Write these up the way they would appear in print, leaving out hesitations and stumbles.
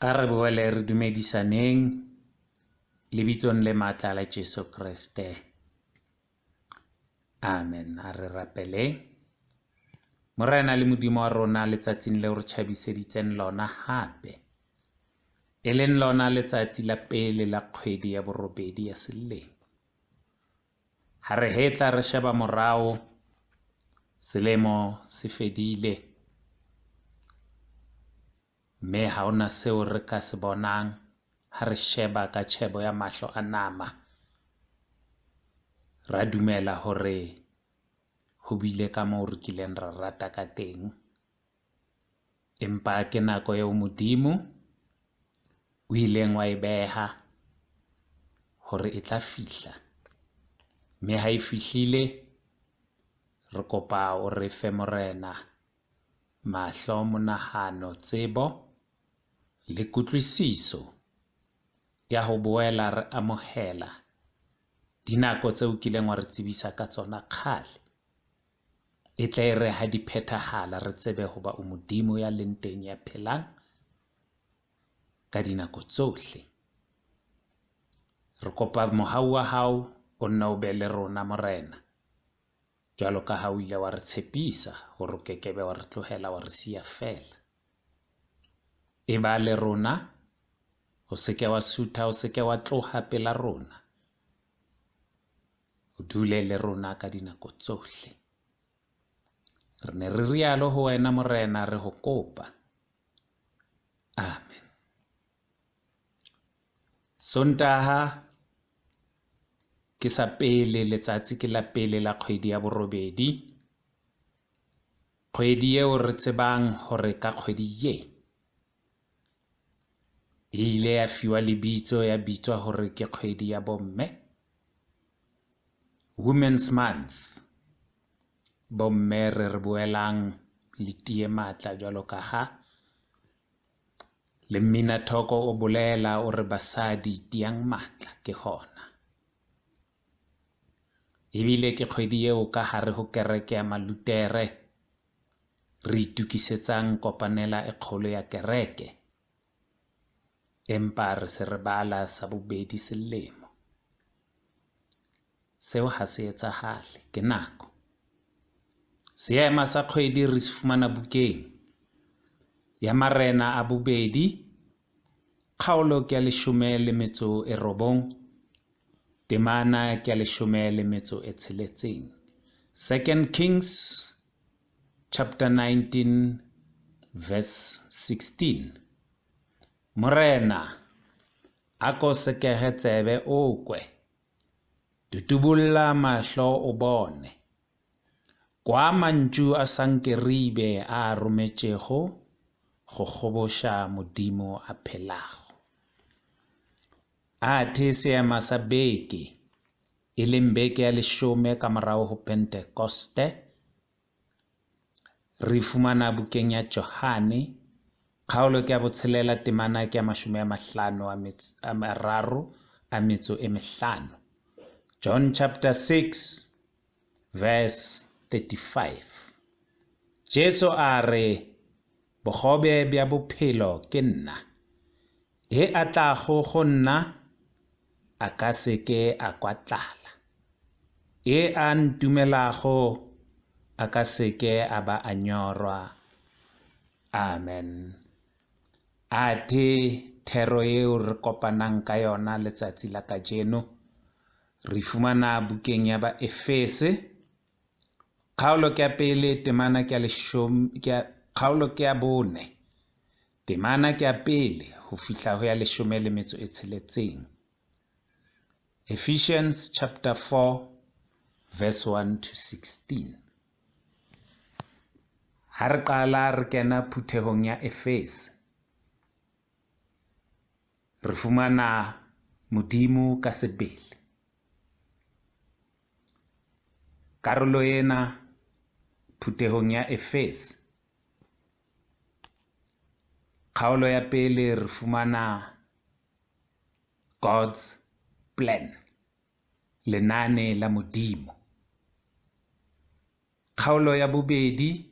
A re boele re dumedisaneng lebitsong le matla la Jesu Kriste. Amen. A re rapele. Morena le Modimo wa rona letsatsing leo re tjhabiseditseng lona hape. E leng lona letsatsi la pele la kgwedi ya borobedi ya selemo. Ha re hetla re sheba morao, selemo se fedile. Mme ha ona seo re ka se bonang ha re sheba ka tjhebo ya mahlo a nama. Ra dumela hore ho bile ka moo re kileng ra rata ka teng. Empa ke nako eo Modimo o ileng wa e beha hore e tla fihla. Mme ha e fihlile, re kopa o re fe Morena mahlo, monahano, tsebo le kutlwisiso ya ho boela re amohela dinako tseo kileng wa re tsebisa ka tsona kgale. E tle re ha di phethahala re tsebe hoba o Modimo ya leng teng ya phelang ka dinako tsohle. Re kopa mohau wa hao o nna o be le rona Morena, jwalo ka ha o ile wa re tshepisa hore o kekebe wa re tlohela wa re siya fela. E ba le rona, o seke wa sutha, o seke wa tloha pela rona, o dule le rona ka dinako tsohle. Re ne re rialo ho wena Morena, re ho kopa. Amen. Sontaha ke sa pele, letsatsi ke la pele la kgwedi ya borobedi. Kgwedi eo re tsebang hore ka kgwedi ye e ile ya fiwa lebitso, ya bitswa hore ke kgwedi ya bomme, Women's Month. Bomme re boelang le tie matla jwalo ka ha le mmina thoko o bolela o re basadi tiang matla ke hona. Ebile ke kgwedi eo ka hare ho kereke ya Malutere re itukisetsang kopanela e kgolo ya kereke, empa re se re bala sa bobedi selemo. Seo ha se etsahale, ke nako. Seema sa kgwedi re se fumana bukeng ya Marena a bobedi, kgaolo ke ya 19, temana ke ya 16. 2 Kings chapter 19 verse 16. Morena ako sekehe tsebe o kwe, tutubulla mahlo o bone, kwa mantšu a sankeribe a rometšego go kgoboša Modimo a phelago. Athe seema sa beke, e leng beke ya 10 ka morao ho Pentekoste, re fumana bukeng ya Johane, kgaolo ke ya 6, temana ke ya 35. John chapter 6 verse 35. Jesu a re, bogobe bja bophelo ke nna, e a tlago go nna a ka seke a kwa tlala, e a ntumelago a ka seke a ba a nyorwa. Amen. Athe thero eo re kopanang ka yona letsatsi la kajeno re fumana bukeng ya ba Efese, kgaolo ke ya pele, temana ke ya kgaolo ke ya 4, temana ke ya pele ho fihla ho ya 16. Ephesians chapter 4 verse 1 to 16. Ha re qala re kena phuthehong ya Efese, re fumana Modimo ka sebele. Karolo ena phutehong ya Efese, kgaolo ya pele re fumana God's plan, lenane la Modimo. Kgaolo ya bobedi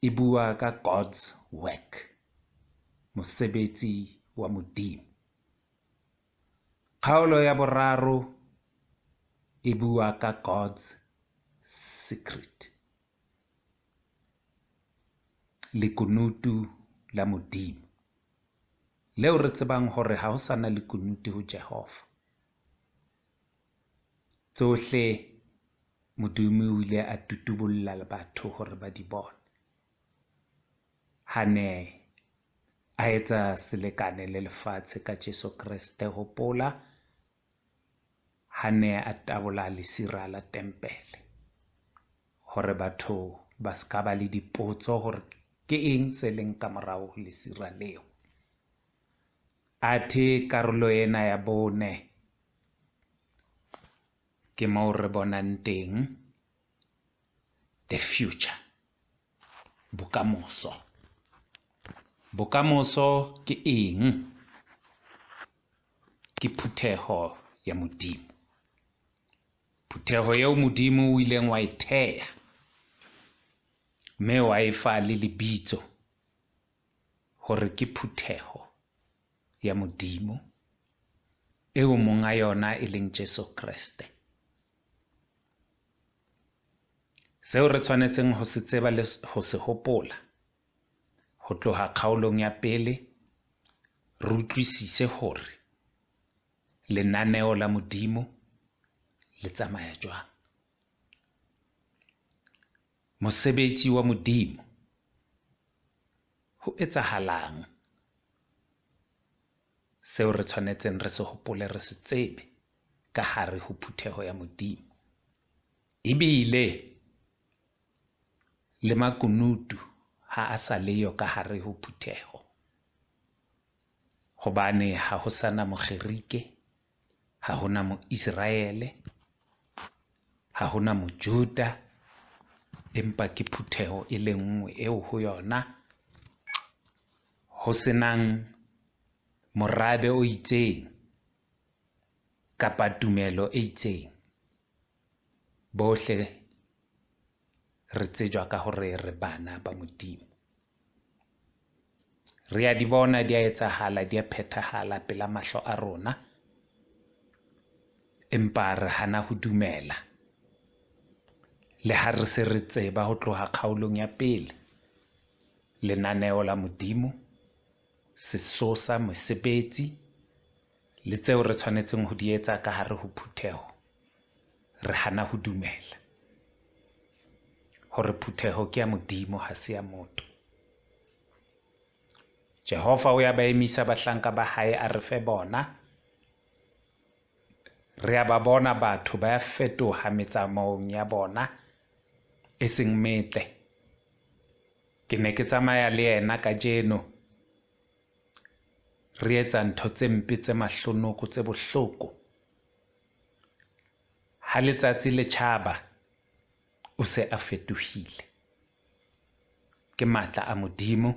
e bua ka God's work, mosebetsi wa Modimo. Kgaolo ya boraro e bua ka God's secret, lekunutu la Modimo, leo re tsebang hore ha ho sana lekunutu ho Jehova. Tsohle Modimo o ile a tutubulla batho hore ba di bone. Hane a etsa selekane le lefatshe ka Jesu Kriste, hopola hane a tabola lesira la tempele hore batho ba ska ba le dipotso hore ke eng se leng ka morao ho lesira leo. Athe karolo ena ya bone ke moo re bonang teng the future, bokamoso. Bokamoso ke eng? Ke phutheho ya Modimo. Phutheho eo Modimo o ileng wa e theha, mme wa e fa le lebitso hore ke phutheho ya Modimo eo monga yona e leng Jesu Kriste. Seo re tshwanetseng ho se tseba le ho se hopola ho tloha kgaolong ya pele, re utlwisise hore lenaneo la Modimo le tsamaya jwang. Mosebetsi wa Modimo ho etsahalang, seo re tshwanetseng re se hopole, re se tsebe ka hare ho phutheho ya Modimo. Ebile le makunutu ha a sa leyo ka hare ho phutheho, hobane ha ho sana mokgerike, ha hona mo-Israele, ha hona mojuda, empa ke phutheho e le nngwe eo ho yona ho senang morabe o itseng kapa tumelo e itseng. Bohle re tsejwa ka hore re bana ba Modimo. Re a di bona di a etsahala, di a phethahala pela mahlo a rona, empa re hana ho dumela. Le ha re se re tseba ho tloha kgaolong ya pele lenaneo la Modimo, sesosa, mosebetsi le tseo re tshwanetseng ho di etsa ka hare ho phutheho, re hana ho dumela hore phutheho ke ya Modimo, ha se ya motho. Jehova o ya ba emisa bahlanka ba hae a re fe bona. Re a ba bona batho ba fetoha metsamaong ya bona e seng metle. Ke ne ke tsamaya le yena ka jeno, re etsa ntho tse mpe, tse mahlonoko, tse bohloko. Ha letsatsi le tjhaba o se a fetohile. Ke matla a Modimo.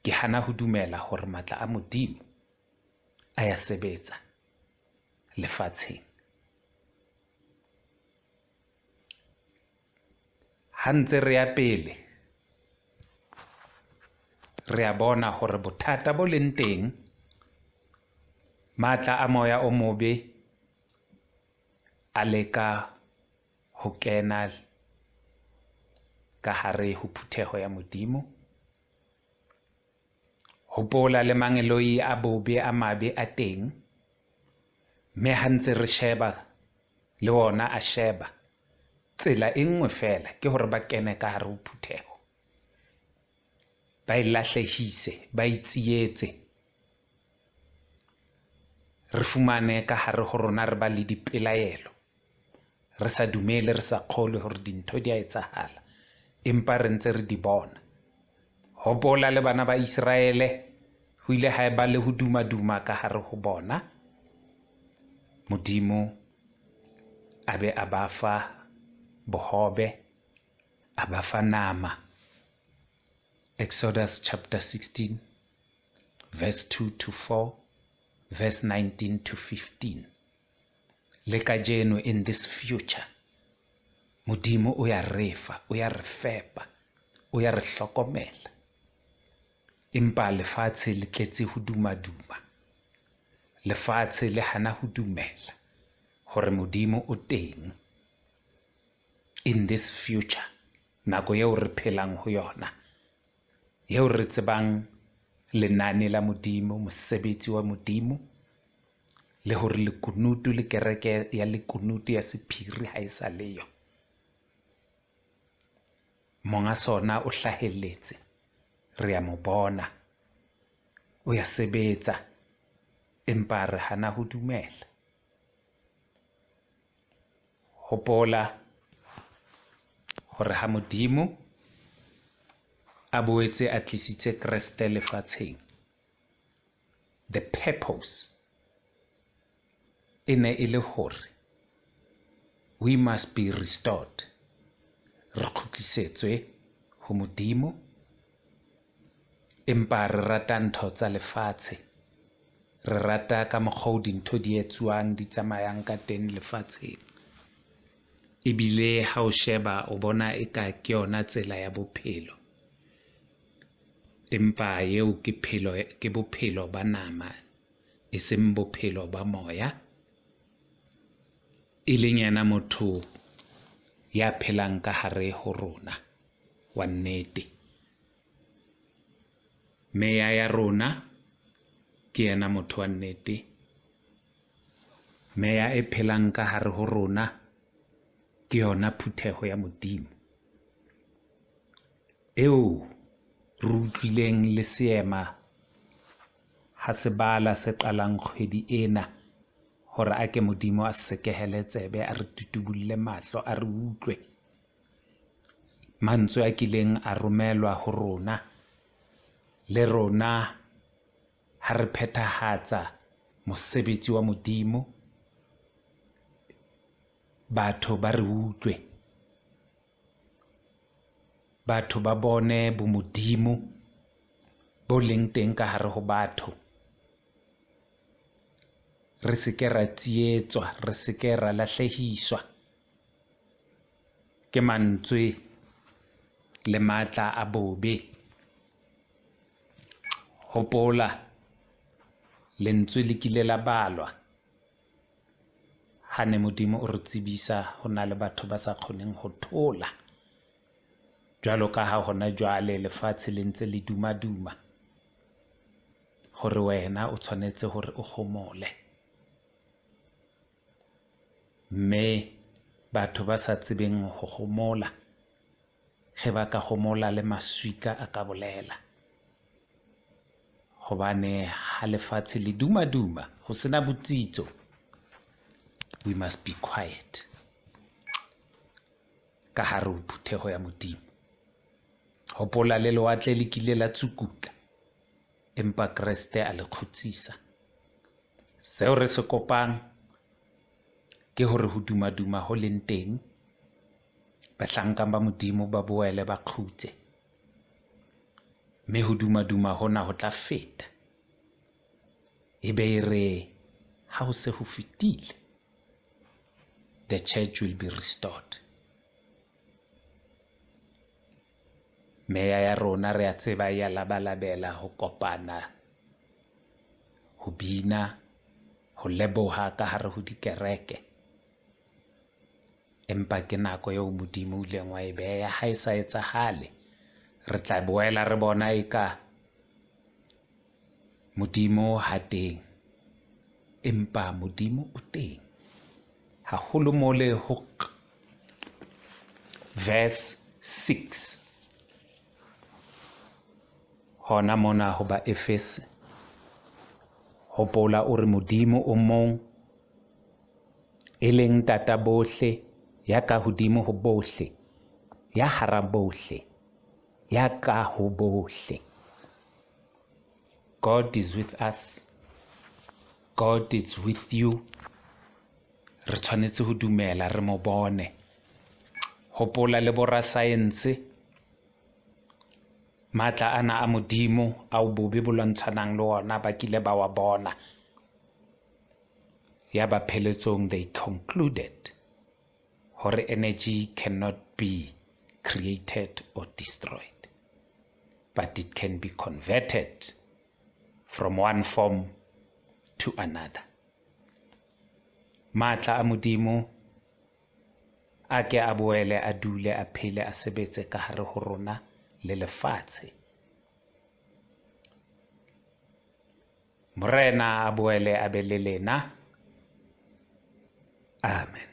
Ke hana ho dumela hore matla a Modimo a ya sebetsa lefatsheng. Ha ntse re ya pele, re a bona hore bothata bo leng teng, matla a moya o mobe a leka ho kena ka hare ho phutheho ya Modimo. Hopola le mangeloi a bobe, a mabe a teng, mme ha ntse re sheba le ona a sheba, tsela e nngwe fela ke hore ba kene ka hare ho phutheho, ba e lahlehise, ba itsietse. Re fumane ka hare ho rona re ba le dipelaelo, re sa dumele, re sa kgolwe hore dintho di a etsahala, empa re ntse re di bona. Hopola le bana ba Israele, ho ile ha eba le ho duma ka hare ho bona. Modimo a be a ba fa bohobe, a ba fa nama. Exodus chapter 16 verse 2 to 4, verse 19 to 15. Le kajeno in this future, Modimo o ya refa, o ya re fepa, o ya re hlokomela. empa lefatshe le tletse ho duma. Lefatshe le hana ho dumela hore Modimo o teng in this future, nako eo re phelang ho yona, eo re tsebang lenane la Modimo, mosebetsi wa Modimo, le hore lekunutu le kereke ya lekunutu ya sephiri ha e sa leyo. Monga sona o hlahelletse, re a mo bona, o ya sebetsa, empa re hana ho dumela. Hopola hore ha Modimo a boetse a tlisitse Kreste lefatsheng, the purpose e ne e le hore we must be restored, re kgutlisetswe ho Modimo, empa re rata ntho tsa lefatshe, re rata ka mokgwa o dintho di etsuwang di tsamayang ka teng lefatsheng. Ebile ha o sheba o bona eka ke yona tsela ya bophelo, empa eo ke bophelo ba nama, e seng bophelo ba moya, e leng yena motho ya phelang ka hare ho rona wa nnete. Meya ya rona ke yena motho wa nnete, meya e phelang ka hare ho rona ke yona phutheho ya Modimo, eo re utlwileng le seema ha se bala se qalang kgwedi ena hore a ke Modimo a sekehele tsebe, a re tutubulle mahlo, a re utlwe. Mantswe a kileng a romelwa ho rona, le rona ha re phethahatsa mosebetsi wa Modimo, batho ba re utlwe, batho ba bone bo Modimo bo leng teng ka hare ho batho. Re seke ra tsietswa, re seke ra lahlehiswa ke mantswe le matla a bobe. Hopola, lentswe le kile la balwa ha ne Modimo o re tsebisa ho na le batho ba sa kgoneng ho thola, jwalo ka ha hona jwale lefatshe le ntse le duma hore wena o tshwanetse hore o gomole. Mme batho ba sa tsebeng ho gomola, ge ba ka gomola le maswika a ka bolela, hobane ha lefatshe le duma ho sena botsitso, we must be quiet ka hare ho phutheho ya Modimo. Hopola le lewatle le kile la tsukutla, empa Kreste a le kgutsisa. Seo re se kopang ke hore ho duma ho leng teng, bahlanka ba Modimo ba boele ba kgutse, mme ho duma hona ho tla feta, ebe e re ha ho se ho fetile, the church will be restored. Meya ya rona re a tseba ya labalabela ho kopana, ho bina, ho leboha ka hare ho dikereke, empa ke nako eo Modimo o ileng wa e beha. Ha e sa etsahale, re tla boela re bona eka Modimo ha teng, empa Modimo o teng. Haholo mole ho verse 6 hona mona ho ba Efese, hopola o re Modimo o mong, e leng tata bohle, ya ka hodimo ho bohle, ya hara bohle, ya ka ho bohle. God is with us, God is with you. Re tshwanetse ho dumela re mo bone. Hopola le borra science, matla ana a Modimo a bobe bo lwantshanang le ona ba kile ba wa bona. Ya ba pheletsong they concluded hore energy cannot be created or destroyed. but it can be converted from one form to another. Matla a Modimo a ke a boele a dule a phele a sebetse ka hare ho rona le lefatshe. Morena a boele a be le lena. Amen.